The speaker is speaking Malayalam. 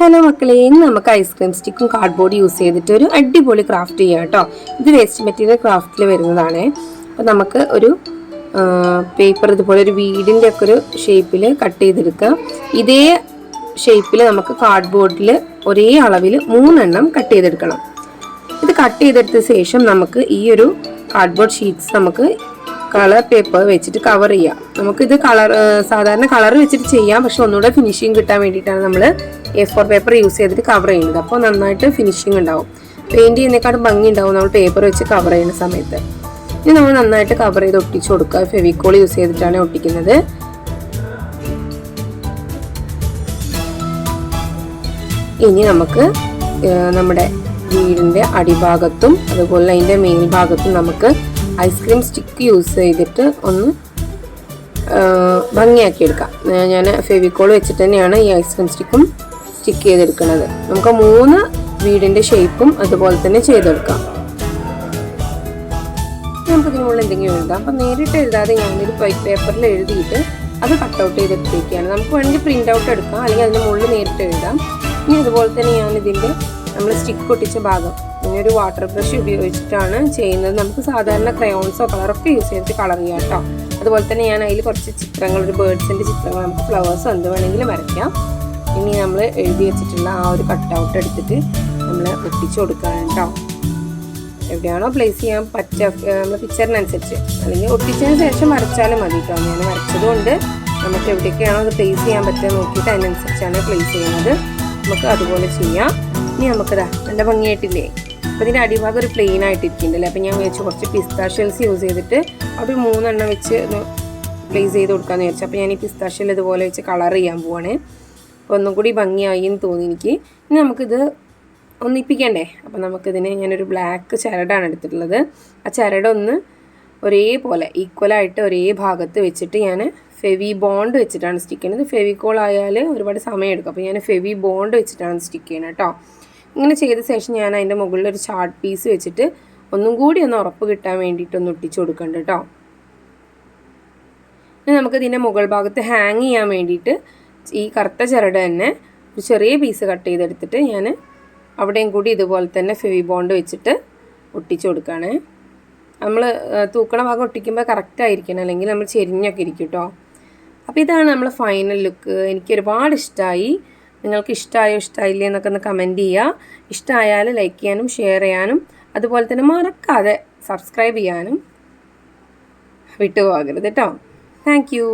ഹലോ മക്കളെ, ഇന്ന് നമുക്ക് ഐസ്ക്രീം സ്റ്റിക്കും കാർഡ്ബോർഡ് യൂസ് ചെയ്തിട്ട് ഒരു അടിപൊളി ക്രാഫ്റ്റ് ചെയ്യാം കേട്ടോ. ഇത് വേസ്റ്റ് മെറ്റീരിയൽ ക്രാഫ്റ്റിൽ വരുന്നതാണ്. അപ്പോൾ നമുക്ക് ഒരു പേപ്പർ ഇതുപോലെ ഒരു വീടിൻ്റെ ഒക്കെ ഒരു ഷേപ്പിൽ കട്ട് ചെയ്തെടുക്കാം. ഇതേ ഷേപ്പിൽ നമുക്ക് കാർഡ്ബോർഡിൽ ഒരേ അളവിൽ 3 കട്ട് ചെയ്തെടുക്കണം. ഇത് കട്ട് ചെയ്തെടുത്ത ശേഷം നമുക്ക് ഈ ഒരു കാർഡ്ബോർഡ് ഷീറ്റ്സ് നമുക്ക് കളർ പേപ്പർ വെച്ചിട്ട് കവർ ചെയ്യാം. നമുക്കിത് സാധാരണ കളർ വെച്ചിട്ട് ചെയ്യാം, പക്ഷെ ഒന്നുകൂടെ ഫിനിഷിങ് കിട്ടാൻ വേണ്ടിയിട്ടാണ് നമ്മൾ A4 പേപ്പർ യൂസ് ചെയ്തിട്ട് കവർ ചെയ്യുന്നത്. അപ്പോൾ നന്നായിട്ട് ഫിനിഷിങ് ഉണ്ടാവും. പെയിൻറ് ചെയ്യുന്നതിനേക്കാളും ഭംഗി ഉണ്ടാവും നമ്മൾ പേപ്പർ വെച്ച് കവർ ചെയ്യുന്ന സമയത്ത്. ഇനി നമ്മൾ നന്നായിട്ട് കവർ ചെയ്ത് ഒട്ടിച്ച് കൊടുക്കുക. ഫെവിക്കോൾ യൂസ് ചെയ്തിട്ടാണ് ഒട്ടിക്കുന്നത്. ഇനി നമുക്ക് നമ്മുടെ വീടിൻ്റെ അടിഭാഗത്തും അതുപോലെ അതിൻ്റെ മേൽഭാഗത്തും നമുക്ക് ഐസ്ക്രീം സ്റ്റിക്ക് യൂസ് ചെയ്തിട്ട് ഒന്ന് ഭംഗിയാക്കി എടുക്കാം. ഞാൻ ഫെവിക്കോൾ വെച്ചിട്ട് തന്നെയാണ് ഈ ഐസ്ക്രീം സ്റ്റിക്കും സ്റ്റിക്ക് ചെയ്തെടുക്കുന്നത്. നമുക്ക് 3 വീടിൻ്റെ ഷേപ്പും അതുപോലെ തന്നെ ചെയ്തെടുക്കാം. നമുക്ക് ഇതിനുള്ള എന്തെങ്കിലും എഴുതാം. അപ്പം നേരിട്ട് എഴുതാതെ ഞാനൊരു പേപ്പറിൽ എഴുതിയിട്ട് അത് കട്ടൗട്ട് ചെയ്തെടുത്തേക്കാണ്. നമുക്ക് വേണമെങ്കിൽ പ്രിൻ്റ് ഔട്ട് എടുക്കാം, അല്ലെങ്കിൽ അതിൻ്റെ മുകളിൽ നേരിട്ട് എഴുതാം. ഇനി അതുപോലെ തന്നെ ഞാനിതിൻ്റെ നമ്മൾ സ്റ്റിക്ക് ഒട്ടിച്ച ഭാഗം ഒരു വാട്ടർ ബ്രഷ് ഉപയോഗിച്ചിട്ടാണ് ചെയ്യുന്നത്. നമുക്ക് സാധാരണ ക്രയോൺസോ കളറൊക്കെ യൂസ് ചെയ്തിട്ട് കളർ ചെയ്യാം കേട്ടോ. അതുപോലെ തന്നെ ഞാൻ അതിൽ കുറച്ച് ചിത്രങ്ങൾ, ഒരു ബേർഡ്സിൻ്റെ ചിത്രങ്ങൾ, നമുക്ക് ഫ്ലവേഴ്സോ എന്ത് വേണമെങ്കിലും വരയ്ക്കാം. ഇനി നമ്മൾ എഴുതി വെച്ചിട്ടുള്ള ആ ഒരു കട്ടൗട്ട് എടുത്തിട്ട് നമ്മൾ ഒട്ടിച്ചു കൊടുക്കുകയാണ് കേട്ടോ. എവിടെയാണോ പ്ലേസ് ചെയ്യാൻ നമ്മൾ പിക്ചറിനനുസരിച്ച്, അല്ലെങ്കിൽ ഒട്ടിച്ചതിന് ശേഷം വരച്ചാലും മതി കേട്ടോ. ഞാൻ വരച്ചതുകൊണ്ട് നമുക്ക് എവിടേക്കാണോ അത് പ്ലേസ് ചെയ്യാൻ പറ്റുക നോക്കിയിട്ട് അതിനനുസരിച്ചാണ് പ്ലേസ് ചെയ്യുന്നത്. നമുക്ക് അതുപോലെ ചെയ്യാം. ഇനി നമുക്കതാ നല്ല ഭംഗിയായിട്ടില്ലേ. അപ്പോൾ ഇതിൻ്റെ അടിഭാഗം ഒരു പ്ലെയിൻ ആയിട്ടിരിക്കുന്നുണ്ടല്ലേ. അപ്പോൾ ഞാൻ വെച്ച് കുറച്ച് പിസ്താ ഷെൽസ് യൂസ് ചെയ്തിട്ട് അവിടെ 3 വെച്ച് ഒന്ന് പ്ലേസ് ചെയ്ത് കൊടുക്കാമെന്ന് വിചാരിച്ചു. അപ്പോൾ ഞാൻ ഈ പിസ്താ ഷെൽ ഇതുപോലെ വെച്ച് കളർ ചെയ്യാൻ പോവാണ്. അപ്പോൾ ഒന്നും കൂടി ഭംഗിയായി എന്ന് തോന്നി എനിക്ക്. ഇനി നമുക്കിത് ഒന്നിപ്പിക്കണ്ടേ. അപ്പോൾ നമുക്കിതിന് ഞാനൊരു ബ്ലാക്ക് ചരടാണ് എടുത്തിട്ടുള്ളത്. ആ ചരട് ഒന്ന് ഒരേപോലെ ഈക്വലായിട്ട് ഒരേ ഭാഗത്ത് വെച്ചിട്ട് ഞാൻ ഫെവി ബോണ്ട് വെച്ചിട്ടാണ് സ്റ്റിക്ക് ചെയ്യുന്നത്. ഫെവിക്കോൾ ആയാൽ ഒരുപാട് സമയം എടുക്കും. അപ്പോൾ ഞാൻ ഫെവി ബോണ്ട് വെച്ചിട്ടാണ് സ്റ്റിക്ക് ചെയ്യുന്നത് കേട്ടോ. ഇങ്ങനെ ചെയ്ത ശേഷം ഞാൻ അതിൻ്റെ മുകളിൽ ഒരു ചാർട്ട് പീസ് വെച്ചിട്ട് ഒന്നും കൂടി ഒന്ന് ഉറപ്പ് കിട്ടാൻ വേണ്ടിയിട്ടൊന്ന് ഒട്ടിച്ച് കൊടുക്കണ്ട കേട്ടോ. ഇനി നമുക്ക് ഇതിൻ്റെ മുകൾ ഭാഗത്ത് ഹാങ് ചെയ്യാൻ വേണ്ടിയിട്ട് ഈ കറുത്ത ചരട് തന്നെ ഒരു ചെറിയ പീസ് കട്ട് ചെയ്തെടുത്തിട്ട് ഞാൻ അവിടെയും കൂടി ഇതുപോലെ തന്നെ ഫെവി ബോണ്ട് വെച്ചിട്ട് ഒട്ടിച്ച് കൊടുക്കുകയാണ്. നമ്മൾ തൂക്കണ ഭാഗം ഒട്ടിക്കുമ്പോൾ കറക്റ്റ് ആയിരിക്കണം, അല്ലെങ്കിൽ നമ്മൾ ചെരിഞ്ഞൊക്കെ ഇരിക്കും കേട്ടോ. അപ്പോൾ ഇതാണ് നമ്മൾ ഫൈനൽ ലുക്ക്. എനിക്ക് ഒരുപാട് ഇഷ്ടമായി. നിങ്ങൾക്ക് ഇഷ്ടമായോ ഇഷ്ടമായില്ലേ എന്നൊക്കെ ഒന്ന് കമൻറ്റ് ചെയ്യുക. ഇഷ്ടമായാൽ ലൈക്ക് ചെയ്യാനും ഷെയർ ചെയ്യാനും അതുപോലെ തന്നെ മറക്കാതെ സബ്സ്ക്രൈബ് ചെയ്യാനും വിട്ടുപോകരുത് കേട്ടോ. Thank you.